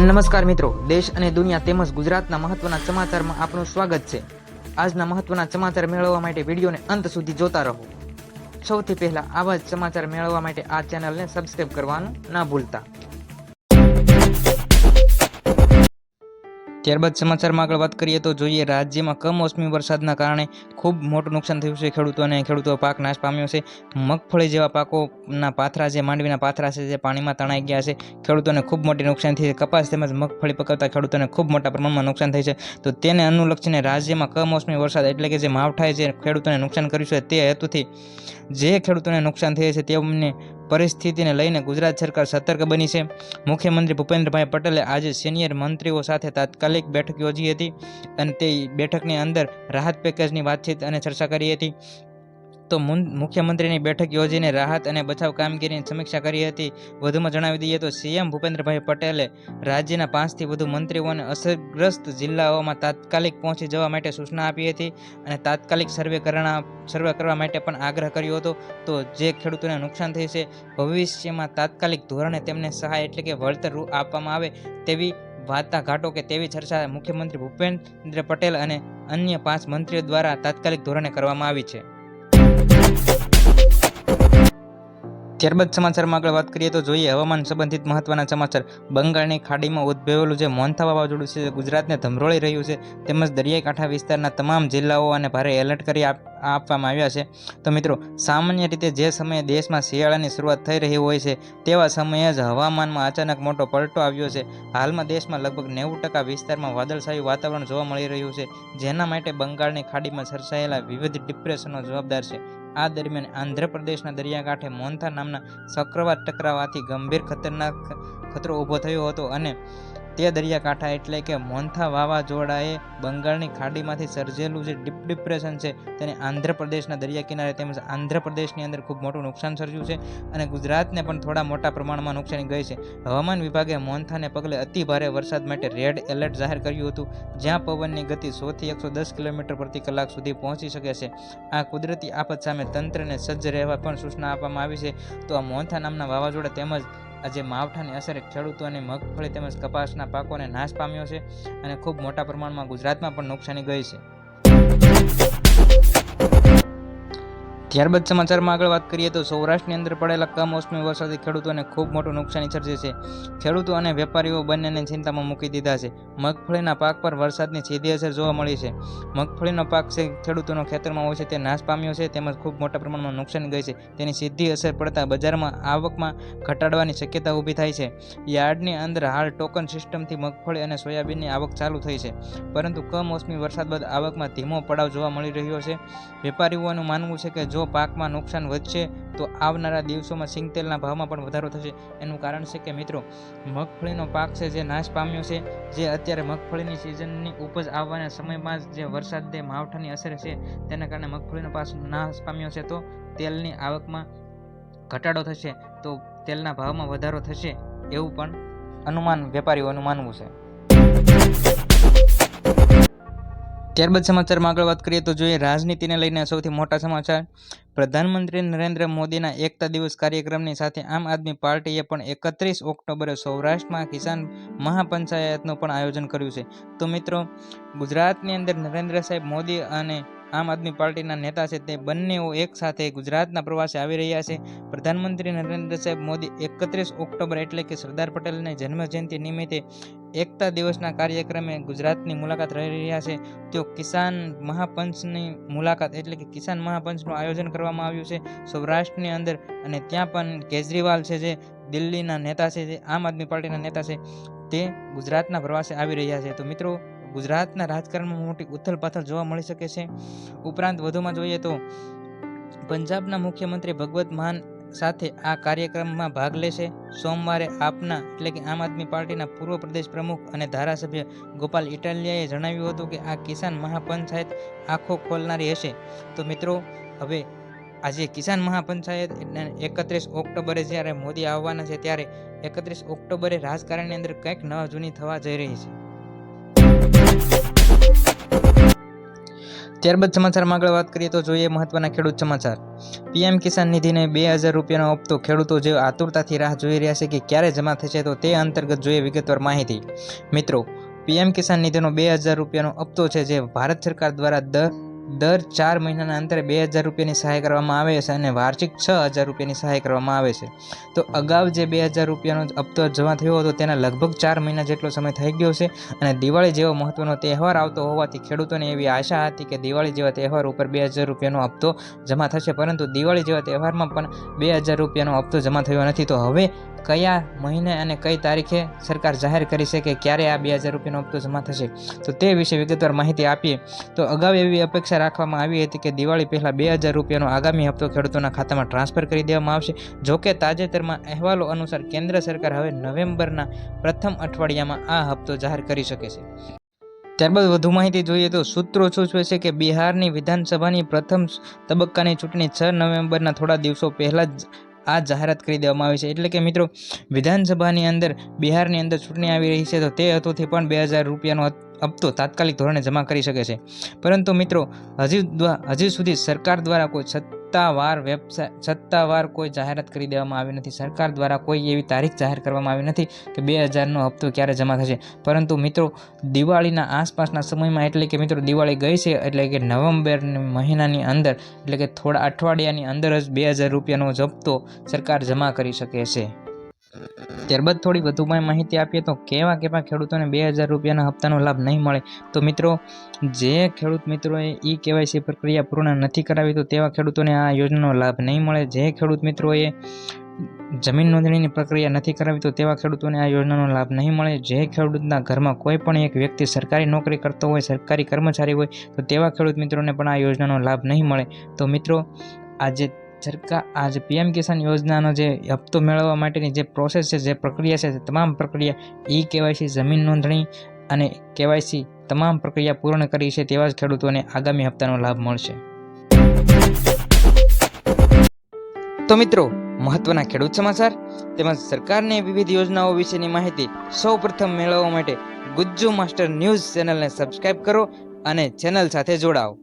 નમસ્કાર મિત્રો, દેશ અને દુનિયા તેમજ ગુજરાતના મહત્વના સમાચારમાં આપનું સ્વાગત છે। આજના મહત્વના સમાચાર મેળવવા માટે વિડીયોને અંત સુધી જોતા રહો। સૌથી પહેલા આવા જ સમાચાર મેળવવા માટે આ ચેનલને સબસ્ક્રાઇબ કરવાનું ના ભૂલતા। ત્યારબાદ સમાચારમાં આગળ વાત કરીએ તો જોઈએ રાજ્યમાં કમોસમી વરસાદના કારણે ખૂબ મોટું નુકસાન થયું છે ખેડૂતોને। ખેડૂતો પાક નાશ પામ્યો છે। મગફળી જેવા પાકોના પાથરા છે, માંડવીના પાથરા છે જે પાણીમાં તણાઈ ગયા છે। ખેડૂતોને ખૂબ મોટી નુકસાન થઈ છે। કપાસ તેમજ મગફળી પકવતા ખેડૂતોને ખૂબ મોટા પ્રમાણમાં નુકસાન થઈ છે। તો તેને અનુલક્ષીને રાજ્યમાં કમોસમી વરસાદ એટલે કે જે માવઠાએ જે ખેડૂતોને નુકસાન કર્યું છે તે હેતુથી જે ખેડૂતોને નુકસાન થયું છે તેમની પરિસ્થિતિને લઈને ગુજરાત સરકાર સતર્ક બની છે। મુખ્યમંત્રી ભૂપેન્દ્રભાઈ પટેલે આજે સિનિયર મંત્રીઓ સાથે તાત્કાલિક બેઠક યોજી હતી અને તે બેઠકની અંદર રાહત પેકેજની વાતચીત અને ચર્ચા કરી હતી। તો મુખ્યમંત્રીની બેઠક યોજીને રાહત અને બચાવ કામગીરીની સમીક્ષા કરી હતી। વધુમાં જણાવી દઈએ તો સીએમ ભૂપેન્દ્રભાઈ પટેલે રાજ્યના 5થી વધુ મંત્રીઓને અસરગ્રસ્ત જિલ્લાઓમાં તાત્કાલિક પહોંચી જવા માટે સૂચના આપી હતી અને તાત્કાલિક સર્વે કરવા માટે પણ આગ્રહ કર્યો હતો। તો જે ખેડૂતોને નુકસાન થઈ છે ભવિષ્યમાં તાત્કાલિક ધોરણે તેમને સહાય એટલે કે વળતર આપવામાં આવે તેવી વાટાઘાટો કે તેવી ચર્ચા મુખ્યમંત્રી ભૂપેન્દ્ર પટેલ અને અન્ય 5 મંત્રીઓ દ્વારા તાત્કાલિક ધોરણે કરવામાં આવી છે। ત્યારબાદ સમાચારમાં આગળ વાત કરીએ તો જોઈએ હવામાન સંબંધિત મહત્વના સમાચાર। બંગાળની ખાડીમાં ઉદ્ભવેલું જે મોન્થા વાવાઝોડું છે ગુજરાતને ધમરોળી રહ્યું છે તેમજ દરિયાઈ કાંઠા વિસ્તારના તમામ જિલ્લાઓ અને ભારે એલર્ટ કરી આપવામાં આવ્યા છે। તો મિત્રો, સામાન્ય રીતે જે સમયે દેશમાં શિયાળાની શરૂઆત થઈ રહી હોય છે તેવા સમયે જ હવામાનમાં અચાનક મોટો પલટો આવ્યો છે। હાલમાં દેશમાં લગભગ 90% વિસ્તારમાં વાદળછાયું વાતાવરણ જોવા મળી રહ્યું છે જેના માટે બંગાળની ખાડીમાં સર્જાયેલા વિવિધ ડિપ્રેશનો જવાબદાર છે। આ દરમિયાન આંધ્રપ્રદેશના દરિયાકાંઠે મોન્થા નામના ચક્રવાત ટકરાવાથી ગંભીર ખતરો ઊભો થયો હતો અને તે દરિયાકાંઠા એટલે કે મોન્થા વાવાઝોડાએ બંગાળની ખાડીમાંથી સર્જેલું જે ડિપ્રેશન છે તેને આંધ્રપ્રદેશના દરિયા કિનારે તેમજ આંધ્રપ્રદેશની અંદર ખૂબ મોટું નુકસાન સર્જ્યું છે અને ગુજરાતને પણ થોડા મોટા પ્રમાણમાં નુકસાની ગઈ છે। હવામાન વિભાગે મોન્થાને પગલે અતિ ભારે વરસાદ માટે રેડ એલર્ટ જાહેર કર્યું હતું જ્યાં પવનની ગતિ 100 થી 110 કિલોમીટર પ્રતિ કલાક સુધી પહોંચી શકે છે। આ કુદરતી આફત સામે તંત્રને સજ્જ રહેવા પણ સૂચના આપવામાં આવી છે। તો આ મોન્થા નામના વાવાઝોડા તેમજ આજે માવઠાની અસરે ખેડૂતોની મગફળી તેમજ કપાસના પાકોને નાશ પામ્યો છે અને ખૂબ મોટા પ્રમાણમાં ગુજરાતમાં પણ નુકસાની ગઈ છે। ત્યારબાદ સમાચારમાં આગળ વાત કરીએ તો સૌરાષ્ટ્રની અંદર પડેલા કમોસમી વરસાદથી ખેડૂતોને ખૂબ મોટું નુકસાની સર્જે છે। ખેડૂતો અને વેપારીઓ બંનેને ચિંતામાં મૂકી દીધા છે। મગફળીના પાક પર વરસાદની સીધી અસર જોવા મળી છે। મગફળીનો પાક છે ખેડૂતોનો ખેતરમાં હોય છે તે નાશ પામ્યો છે તેમજ ખૂબ મોટા પ્રમાણમાં નુકસાની ગઈ છે। તેની સીધી અસર પડતા બજારમાં આવકમાં ઘટાડવાની શક્યતા ઊભી થાય છે। યાર્ડની અંદર હાલ ટોકન સિસ્ટમથી મગફળી અને સોયાબીનની આવક ચાલુ થઈ છે પરંતુ કમોસમી વરસાદ બાદ આવકમાં ધીમો પડાવ જોવા મળી રહ્યો છે। વેપારીઓનું માનવું છે કે જો પાકમાં નુકસાન વધશે તો આવનારા દિવસોમાં સિંગતેલના ભાવમાં પણ વધારો થશે। એનું કારણ છે કે મિત્રો, મગફળીનો પાક છે જે નાશ પામ્યો છે, જે અત્યારે મગફળીની સિઝનની ઉપજ આવવાના સમયમાં જ જે વરસાદ માવઠાની અસર છે તેના કારણે મગફળીનો પાક નાશ પામ્યો છે તો તેલની આવકમાં ઘટાડો થશે તો તેલના ભાવમાં વધારો થશે એવું પણ અનુમાન વેપારીઓનું માનવું છે। ત્યારબાદ સમાચારમાં આગળ વાત કરીએ તો જોઈએ રાજનીતિને લઈને સૌથી મોટા સમાચાર। પ્રધાનમંત્રી નરેન્દ્ર મોદીના એકતા દિવસ કાર્યક્રમની સાથે આમ આદમી પાર્ટીએ પણ 31 ઓક્ટોબરે સૌરાષ્ટ્રમાં કિસાન મહાપંચાયતનું પણ આયોજન કર્યું છે। તો મિત્રો, ગુજરાતની અંદર નરેન્દ્ર સાહેબ મોદી અને આમ આદમી પાર્ટીના નેતા છે તે બંનેઓ એક સાથે ગુજરાતના પ્રવાસે આવી રહ્યા છે। પ્રધાનમંત્રી નરેન્દ્ર સાહેબ મોદી 31 ઓક્ટોબર એટલે કે સરદાર પટેલની જન્મજયંતિ નિમિત્તે એકતા દિવસના કાર્યક્રમે ગુજરાતની મુલાકાત રહી રહ્યા છે। તો કિસાન મહાપંચની મુલાકાત એટલે કે કિસાન મહાપંચનું આયોજન કરવામાં આવ્યું છે સૌરાષ્ટ્રની અંદર અને ત્યાં પણ કેજરીવાલ છે જે દિલ્હીના નેતા છે, જે આમ આદમી પાર્ટીના નેતા છે તે ગુજરાતના પ્રવાસે આવી રહ્યા છે। તો મિત્રો, ગુજરાતના રાજકારણમાં મોટી ઉથલપાથલ જોવા મળી શકે છે। ઉપરાંત વધુમાં જોઈએ તો પંજાબના મુખ્યમંત્રી ભગવત માન સાથે આ કાર્યક્રમમાં ભાગ લેશે। સોમવારે આપના એટલે કે આમ આદમી પાર્ટીના પૂર્વ પ્રદેશ પ્રમુખ અને ધારાસભ્ય ગોપાલ ઇટાલિયાએ જણાવ્યું હતું કે આ કિસાન મહાપંચાયત આંખો ખોલનારી હશે। તો મિત્રો, હવે આજે કિસાન મહાપંચાયત 31 ઓક્ટોબરે જ્યારે મોદી આવવાના છે ત્યારે 31 ઓક્ટોબરે રાજકારણની અંદર કંઈક નવા જૂની થવા જઈ રહી છે। ત્યારબાદ સમાચારમાં આગળ વાત કરીએ તો જોઈએ મહત્વના ખેડૂત સમાચાર. પીએમ કિસાન નિધિને 2000 રૂપિયાનો હપ્તો ખેડૂતો જે આતુરતાથી રાહ જોઈ રહ્યા છે કે ક્યારે જમા થશે, તો તે અંતર્ગત જોઈએ વિગતવાર માહિતી. મિત્રો, પીએમ કિસાન નિધિનો 2000 રૂપિયાનો હપ્તો છે જે ભારત સરકાર દ્વારા દર 4 મહિનાના અંતરે 2000 રૂપિયાની સહાય કરવામાં આવે છે અને વાર્ષિક 6000 રૂપિયાની સહાય કરવામાં આવે છે. તો અગાઉ જે 2000 રૂપિયાનો હપ્તો જમા થયો હતો તેના લગભગ 4 મહિના જેટલો સમય થઈ ગયો છે અને દિવાળી જેવો મહત્વનો તહેવાર આવતો હોવાથી ખેડૂતોને એવી આશા હતી કે દિવાળી જેવા તહેવાર ઉપર 2000 રૂપિયાનો હપ્તો જમા થશે, પરંતુ દિવાળી જેવા તહેવારમાં પણ 2000 રૂપિયાનો હપ્તો જમા થયો નથી. તો હવે કયા મહિને અને કઈ તારીખે સરકાર જાહેર કરી છે કે ક્યારે આ 2000 રૂપિયાનો હપ્તો જમા થશે, તો તે વિશે વિગતવાર માહિતી આપીએ. તો અગાઉ એવી અપેક્ષા રાખવામાં આવી હતી કે દિવાળી પહેલાં 2000 રૂપિયાનો આગામી હપ્તો ખેડૂતોના ખાતામાં ટ્રાન્સફર કરી દેવામાં આવશે. જોકે તાજેતરમાં અહેવાલો અનુસાર કેન્દ્ર સરકાર હવે નવેમ્બરના પ્રથમ અઠવાડિયામાં આ હપ્તો જાહેર કરી શકે છે. ત્યારબાદ વધુ માહિતી જોઈએ તો સૂત્રો સૂચવે છે કે બિહારની વિધાનસભાની પ્રથમ તબક્કાની ચૂંટણી 6 નવેમ્બરના થોડા દિવસો પહેલાં જ આ જાહેરાત કરી દેવામાં આવી છે. એટલે કે મિત્રો, વિધાનસભાની અંદર બિહારની અંદર ચૂંટણી આવી રહી છે, તો તે હેતુથી પણ 2000 રૂપિયાનો હપ્તો તાત્કાલિક ધોરણે જમા કરી શકે છે. પરંતુ મિત્રો, હજી સુધી સરકાર દ્વારા કોઈ સત્તાવાર કોઈ જાહેરાત કરી દેવામાં આવી નથી. સરકાર દ્વારા કોઈ એવી તારીખ જાહેર કરવામાં આવી નથી કે 2000નો હપ્તો ક્યારે જમા થશે. પરંતુ મિત્રો, દિવાળીના આસપાસના સમયમાં, એટલે કે મિત્રો દિવાળી ગઈ છે, એટલે કે નવેમ્બર મહિનાની અંદર, એટલે કે થોડા અઠવાડિયાની અંદર જ 2000 રૂપિયાનો હપ્તો સરકાર જમા કરી શકે છે. ત્યારબાદ થોડી વધુ માહિતી આપીએ તો કેવા ખેડૂતોને 2000 રૂપિયાના હપ્તાનો લાભ નહીં મળે. તો મિત્રો, જે ખેડૂત મિત્રોએ KYC પ્રક્રિયા પૂર્ણ નથી કરાવી, તો તેવા ખેડૂતોને આ યોજનાનો લાભ નહીં મળે. જે ખેડૂત મિત્રોએ જમીન નોંધણીની પ્રક્રિયા નથી કરાવી, તો તેવા ખેડૂતોને આ યોજનાનો લાભ નહીં મળે. જે ખેડૂતના ઘરમાં કોઈ પણ એક વ્યક્તિ સરકારી નોકરી કરતો હોય, સરકારી કર્મચારી હોય, તો તેવા ખેડૂત મિત્રોને પણ આ યોજનાનો લાભ નહીં મળે. તો મિત્રો, આજે પીએમ કિસાન યોજનાનો જે હપ્તો મેળવવા માટેની જે પ્રોસેસ છે, જે પ્રક્રિયા છે, તમામ પ્રક્રિયા KYC, જમીન નોંધણી અને KYC તમામ પ્રક્રિયા પૂર્ણ કરી છે તેવા જ ખેડૂતોને આગામી હપ્તાનો લાભ મળશે. તો મિત્રો, મહત્વના ખેડૂત સમાચાર તેમજ સરકારની વિવિધ યોજનાઓ વિશેની માહિતી સૌપ્રથમ મેળવવા માટે ગુજ્જુ માસ્ટર ન્યૂઝ ચેનલને સબસ્ક્રાઇબ કરો અને ચેનલ સાથે જોડાઓ.